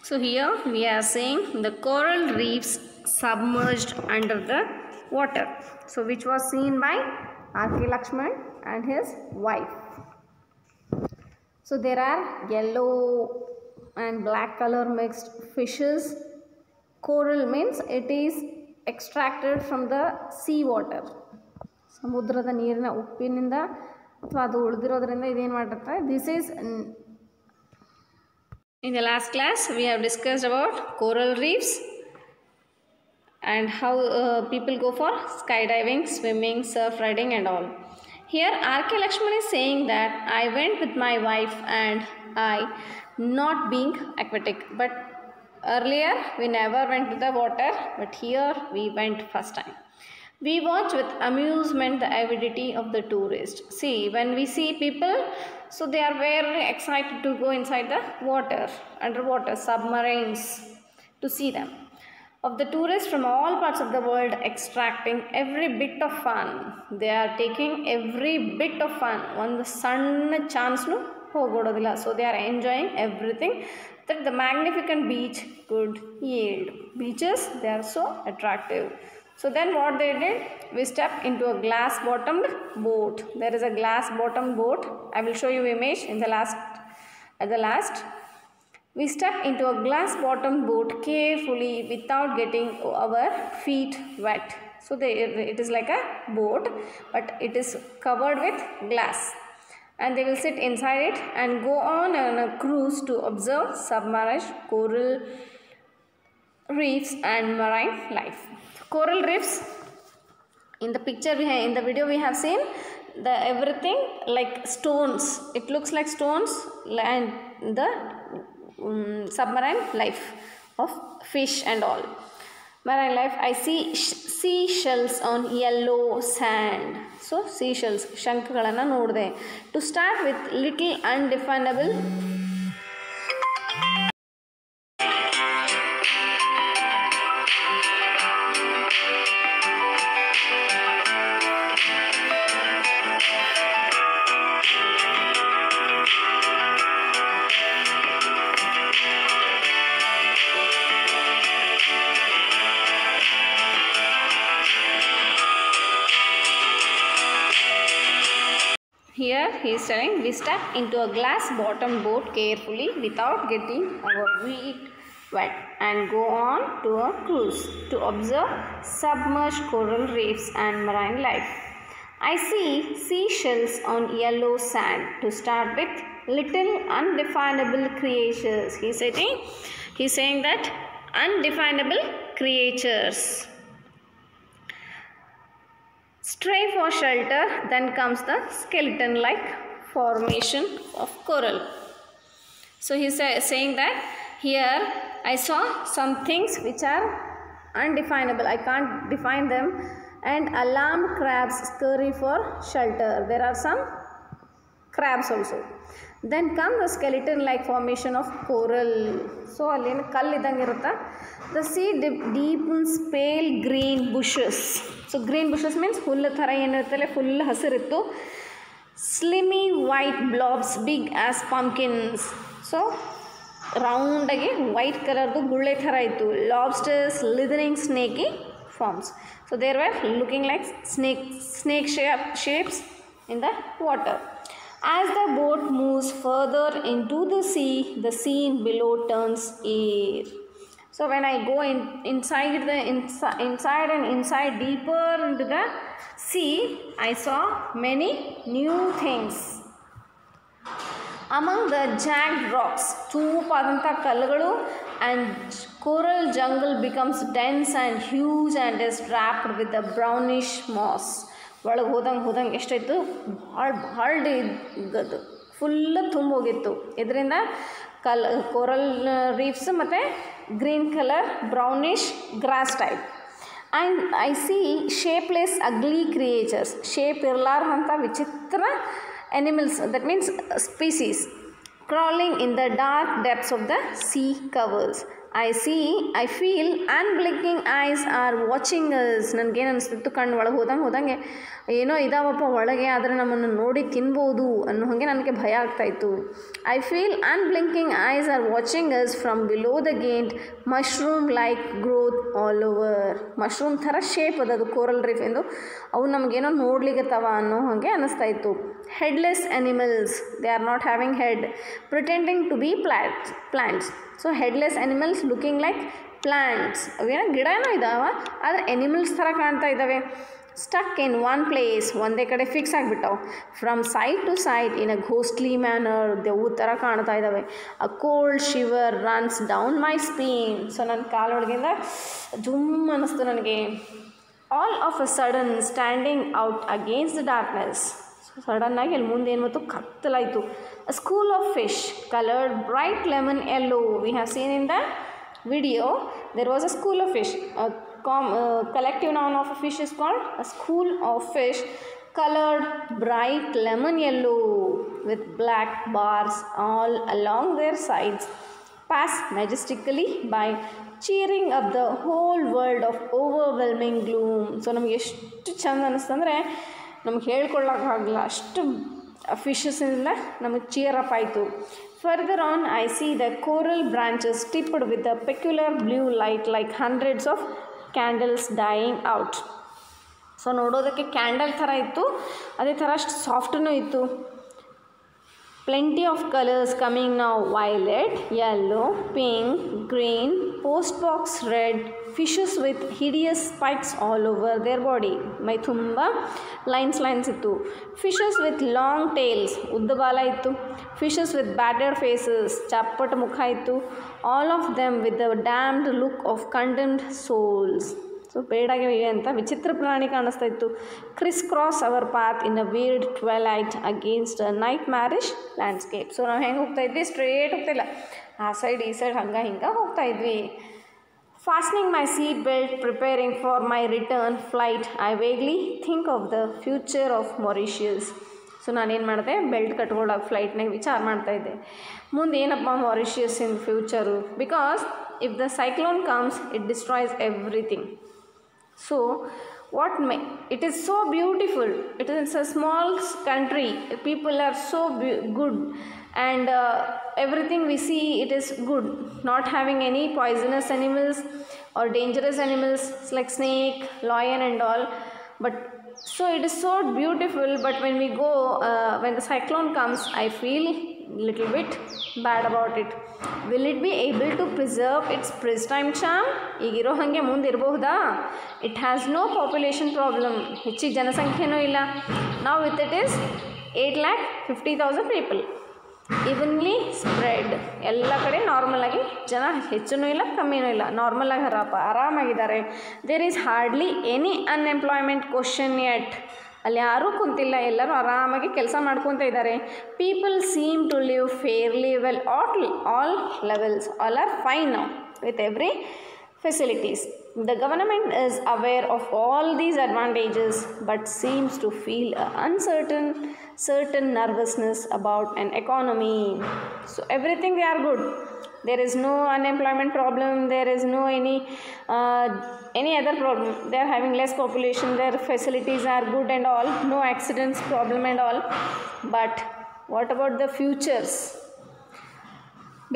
So here we are seeing the coral reefs submerged under the water. So which was seen by R.K. Lakshman and his wife. So there are yellow and black color mixed fishes. Coral means it is extracted from the sea water. ಸಮುದ್ರದ ನೀರಿನ ಉಪ್ಪಿನಿಂದ ಅಥವಾ ಅದು ಉಳಿದಿರೋದ್ರಿಂದ ಇದೇನು ಮಾಡಿರುತ್ತೆ. This is in the last class we have discussed about coral reefs and how people go for skydiving, swimming, surf riding and all. Here R.K. Lakshman is saying that I went with my wife and I, not being aquatic, but earlier we never went to the water, but here we went first time. We watch with amusement the avidity of the tourist. See, when we see people, so they are very excited to go inside the water, underwater submarines, to see them. Of the tourists from all parts of the world extracting every bit of fun. They are taking every bit of fun. One sudden chance no hogododilla. So they are enjoying everything that the magnificent beach could yield. Beaches, they are so attractive. So then what they did, we stepped into a glass bottomed boat. There is a glass bottomed boat. I will show you image in the at the last. We step into a glass bottomed boat carefully without getting our feet wet. So it is like a boat, but it is covered with glass. And they will sit inside it and go on a cruise to observe submerged coral reefs and marine life. Coral reefs, in the picture in the video we have seen the everything like stones. It looks like stones and the submarine life of fish and all. Marine life, I see seashells on yellow sand. So seashells, shankhagalana nodde. To start with little undefinable Here he is telling we step into a glass bottomed boat carefully without getting our feet wet and go on to a cruise to observe submerged coral reefs and marine life. I see seashells on yellow sand. To start with little undefinable creatures. He is saying that undefinable creatures. Stray for shelter, then comes the skeleton-like formation of coral. So he is saying that here I saw some things which are undefinable. I can't define them. And alarm crabs scurry for shelter. There are some crabs also. Then come the skeleton-like formation of coral. So allin kallidang irutta. The sea deepens pale green bushes. So green bushes means hulla thara eniruttale full hasirittu. Slimy white blobs big as pumpkins. So round agi white color du gulle thara ittu. Lobsters, slithering snaky forms. So they were looking like snake shapes in the water. As the boat moves further into the scene below turns air. So when I go inside deeper into the sea, I saw many new things. Among the jagged rocks, ಚೂಪಾದಂಥ ಕಲ್ಲುಗಳು and coral jungle becomes dense and huge and is wrapped with a brownish moss. ಒಳಗೆ ಹೋದಂಗೆ ಎಷ್ಟಾಯಿತು, ಭಾಳ ಇದ್ದದ್ದು full ತುಂಬೋಗಿತ್ತು. ಇದರಿಂದ coral reefs ಮತ್ತು green colour brownish grass type. And I see shapeless ugly creatures, shape ಇರಲಾರ್ದಂಥ ವಿಚಿತ್ರ animals, that means species, crawling in the dark depths of the sea covers. I feel unblinking eyes are watching us. ನನಗೇನು ಅನಿಸ್ತಿತ್ತು, ಕಣ್ಣು ಒಳಗೆ ಹೋದಂಗೆ ಏನೋ ಇದಾವಪ್ಪ ಒಳಗೆ, ಆದರೆ ನಮ್ಮನ್ನು ನೋಡಿ ತಿನ್ಬೋದು ಅನ್ನೋ ಹಾಗೆ ನನಗೆ ಭಯ ಆಗ್ತಾಯಿತ್ತು. I feel unblinking eyes are watching us from below the gate, mushroom like growth all over. Mushroom ಥರ ಶೇಪ್ ಅದದು ಕೋರಲ್ ರೀಫ್ ಎಂದು, ಅವು ನಮಗೇನೋ ನೋಡ್ಲಿಕ್ಕತ್ತವ ಅನ್ನೋ ಹಾಗೆ ಅನ್ನಿಸ್ತಾ ಇತ್ತು. Headless animals, they are not having head, pretending to be plants. So headless animals looking like plants, ಅವೇನೋ ಗಿಡನೂ ಇದ್ದಾವೆ ಆದರೆ ಎನಿಮಲ್ಸ್ ಥರ ಕಾಣ್ತಾ ಇದ್ದಾವೆ. ಸ್ಟಕ್ ಇನ್ ಒನ್ ಪ್ಲೇಸ್, ಒಂದೇ ಕಡೆ ಫಿಕ್ಸ್ ಆಗಿಬಿಟ್ಟವು. From side to side in a ghostly manner, ದೆವ್ವ ಥರ ಕಾಣ್ತಾ ಇದ್ದಾವೆ. A cold shiver runs down my spine. So ನನ್ನ ಕಾಲೊಳಗಿಂದ ಜುಮ್ ಅನ್ನಿಸ್ತು ನನಗೆ. All of a sudden standing out against the darkness. ಸಡನ್ನಾಗಿ ಅಲ್ಲಿ ಮುಂದೆ ಏನು ಮತ್ತು ಕತ್ತಲಾಯಿತು. A school of fish coloured bright lemon yellow. We have seen in the video there was a school of fish. Collective noun of a fish is called a school of fish colored bright lemon yellow with black bars all along their sides, pass majestically by, cheering up the whole world of overwhelming gloom. So ನಮಗೆ ಎಷ್ಟು ಚಂದ ಅನ್ನಿಸ್ತಂದರೆ ನಮ್ಗೆ ಹೇಳ್ಕೊಳ್ಳೋಕ್ಕಾಗಲ್ಲ, ಅಷ್ಟು ಫಿಶಸ್ಸಿಂದ ನಮಗೆ ಚೀರ್ up ಆಯಿತು. Further on, I see the coral branches tipped with a peculiar blue light like hundreds of candles dying out. So ನೋಡೋದಕ್ಕೆ candle ಥರ ಇತ್ತು, ಅದೇ ಥರ ಅಷ್ಟು ಸಾಫ್ಟೂ ಇತ್ತು. Plenty of colors coming now, violet, yellow, pink, green, postbox red, fishes with hideous spikes all over their body. ಮೈ ತುಂಬ lines ಇತ್ತು. Fishes with long tiles, ಉದ್ದ ಬಾಲ ಇತ್ತು. ಫಿಶಸ್ ವಿತ್ ಬ್ಯಾಟರ್ಡ್ ಫೇಸಸ್, ಚಪ್ಪಟ ಮುಖ ಇತ್ತು. All of them with the damned look of condemned souls. So ಬೇಡಾಗಿವೆ ಅಂತ ವಿಚಿತ್ರ ಪ್ರಾಣಿ ಕಾಣಿಸ್ತಾ ಇತ್ತು. Crisscross our path in a weird twilight against a nightmarish landscape. So ನಾವು ಹೆಂಗೆ ಹೋಗ್ತಾ ಇದ್ವಿ, ಸ್ಟ್ರೇಟ್ ಹೋಗ್ತಾಯಿಲ್ಲ, ಆ ಸೈಡ್ ಈ ಸೈಡ್ ಹಿಂಗೆ ಹೋಗ್ತಾ ಇದ್ವಿ. Fastening my seat belt, preparing for my return flight, I vaguely think of the future of Mauritius. So ನಾನೇನು ಮಾಡಿದೆ, ಬೆಲ್ಟ್ ಕಟ್ಕೊಳ್ಳೋಕೆ ಫ್ಲೈಟ್ನಾಗ ವಿಚಾರ ಮಾಡ್ತಾಯಿದ್ದೆ, ಮುಂದೆ ಏನಪ್ಪ ಮಾರಿಷಿಯಸ್ಸಿನ future. Because if the cyclone comes it destroys everything. So it is so beautiful. It is a small country, people are so good, and everything we see it is good, not having any poisonous animals or dangerous animals like snake, lion and all. But so it is so beautiful, but when we go when the cyclone comes, I feel little bit bad about it. Will it be able to preserve its pristine charm? ಈಗಿರೋ ಹಾಗೆ ಮುಂದೆ ಇರಬಹುದಾ? It has no population problem, ಹೆಚ್ಚಿಗೆ ಜನಸಂಖ್ಯೆನೂ ಇಲ್ಲ. Now with it is 8,50,000 people, evenly spread. ಎಲ್ಲ ಕಡೆ ನಾರ್ಮಲಾಗಿ ಜನ ಹೆಚ್ಚೂ ಇಲ್ಲ ಕಮ್ಮಿನೂ ಇಲ್ಲ, ನಾರ್ಮಲಾಗಿ ಆರಾಮಾಗಿದ್ದಾರೆ. There is hardly any unemployment question yet. ಅಲ್ಲಿ ಯಾರೂ ಕುಂತಿಲ್ಲ, ಎಲ್ಲರೂ ಆರಾಮಾಗಿ ಕೆಲಸ ಮಾಡ್ಕೊತ ಇದ್ದಾರೆ. People seem to live fairly well all levels. All are fine now with every facilities. The government is aware of all these advantages but seems to feel a certain nervousness about an economy. So everything they are good. There is no unemployment problem, there is no any other problem. They are having less population, their facilities are good and all, no accidents problem and all. But what about the futures?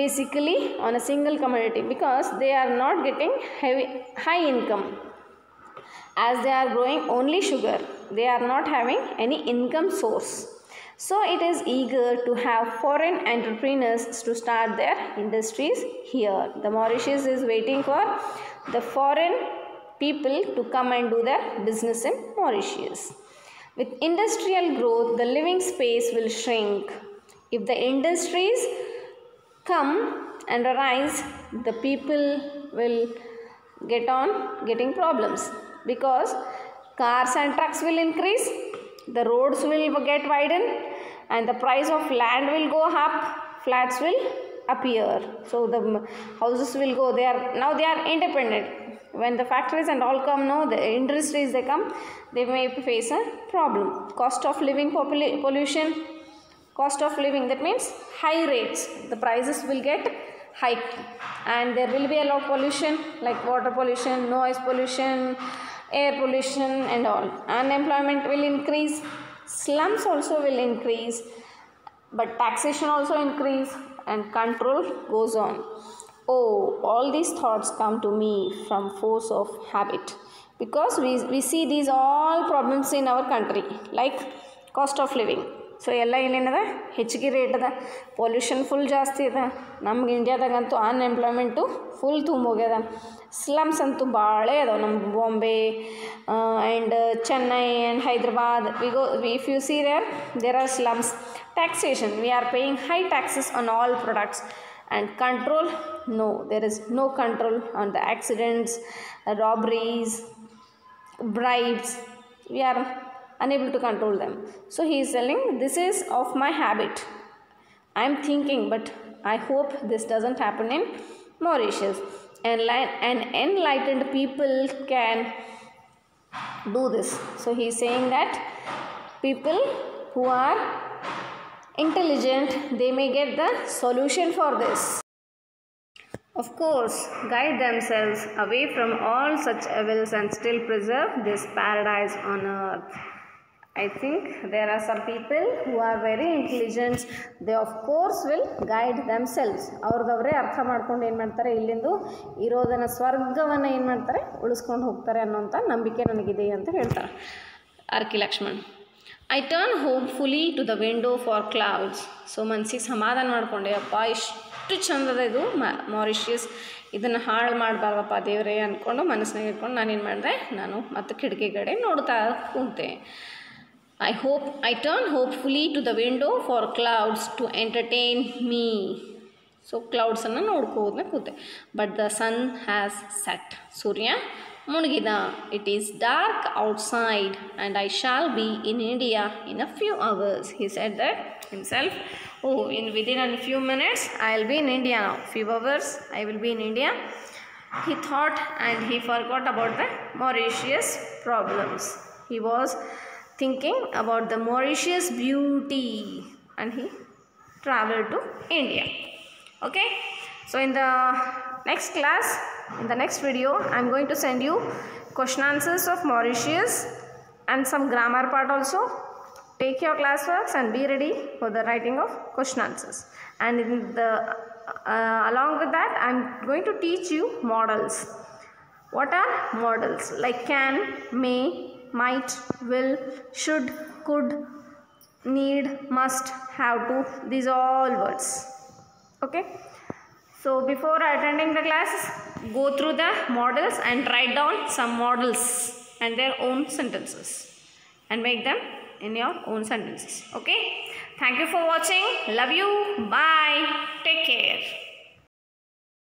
Basically on a single commodity, because they are not getting high income. As they are growing only sugar, they are not having any income source. So it is eager to have foreign entrepreneurs to start their industries here. The Mauritius is waiting for the foreign people to come and do their business in Mauritius. With industrial growth, the living space will shrink. If the industries come and arise, the people will get on getting problems, because cars and trucks will increase, the roads will get widened, and the price of land will go up, flats will appear. So the houses will go, they are independent. When the factories and all come, no, the industries they come, they may face a problem. Cost of living, pollution, cost of living, that means high rates, the prices will get hike, and there will be a lot of pollution like water pollution, noise pollution, air pollution and all. Unemployment will increase, slums also will increase, but taxation also increase, and control goes on. Oh, all these thoughts come to me from force of habit, because we see these all problems in our country like cost of living. So ಎಲ್ಲ ಏನೇನದ ಹೆಚ್ಚಿಗೆ rate ಅದ, pollution full ಜಾಸ್ತಿ ಅದ, ನಮ್ಗೆ ಇಂಡಿಯಾದಾಗಂತೂ unemployment full ತುಂಬೋಗ್ಯದ, slums ಅಂತೂ ಭಾಳ ಅದಾವೆ ನಮ್ಮ Bombay and Chennai and Hyderabad. If you see there are slums. Taxation, we are paying high taxes on all products. And control, no, there is no control on the accidents, robberies, bribes. We are unable to control them. So he is telling, this is of my habit. I am thinking, but I hope this doesn't happen in Mauritius. And enlightened people can do this. So he is saying that people who are intelligent, they may get the solution for this. Of course, guide themselves away from all such evils and still preserve this paradise on earth. I think there are some people who are very intelligent. They of course will guide themselves. ಅವ್ರದವರೇ ಅರ್ಥ ಮಾಡ್ಕೊಂಡು ಏನು ಮಾಡ್ತಾರೆ, ಇಲ್ಲಿಂದು ಇರೋದನ್ನು ಸ್ವರ್ಗವನ್ನು ಏನು ಮಾಡ್ತಾರೆ, ಉಳಿಸ್ಕೊಂಡು ಹೋಗ್ತಾರೆ ಅನ್ನೋಂಥ ನಂಬಿಕೆ ನನಗಿದೆ ಅಂತ ಹೇಳ್ತಾರೆ R K Laxman. I turn hopefully to the window for clouds. So ಮನಸ್ಸಿಗೆ ಸಮಾಧಾನ ಮಾಡಿಕೊಂಡೆ, ಅಪ್ಪ ಇಷ್ಟು ಚಂದದ ಇದು ಮಾರಿಷಿಯಸ್, ಇದನ್ನು ಹಾಳು ಮಾಡಬಾರ್ದಪ್ಪ ದೇವರೇ ಅಂದ್ಕೊಂಡು ಮನಸ್ಸಿನಾಗ ಇಟ್ಕೊಂಡು ನಾನೇನು ಮಾಡಿದೆ, ನಾನು ಮತ್ತು ಕಿಟಕಿ ಕಡೆ ನೋಡ್ತಾ ಕುಂತೆ. I turn hopefully to the window for clouds to entertain me. So ಕ್ಲೌಡ್ಸನ್ನು ನೋಡ್ಕೋದನ್ನ ಕೂತೆ. But the sun has set. ಸೂರ್ಯ ಮುಳುಗಿದ. It is dark outside and I shall be in India in a few hours. He said that himself. Oh, within a few minutes I will be in India now. Few hours I will be in India. He thought, and he forgot about the Mauritius problems. He was thinking about the Mauritius beauty, and he traveled to India. Okay, so in the next class, in the next video, I am going to send you question answers of Mauritius and some grammar part also. Take your classworks and be ready for the writing of question answers. And in the along with that, I am going to teach you modals. What are modals? Like can, may, might, will, should, could, need, must, have to. These are all words. Okay. So before attending the class, go through the models and write down some models and their own sentences and make them in your own sentences. Okay. Thank you for watching. Love you. Bye. Take care.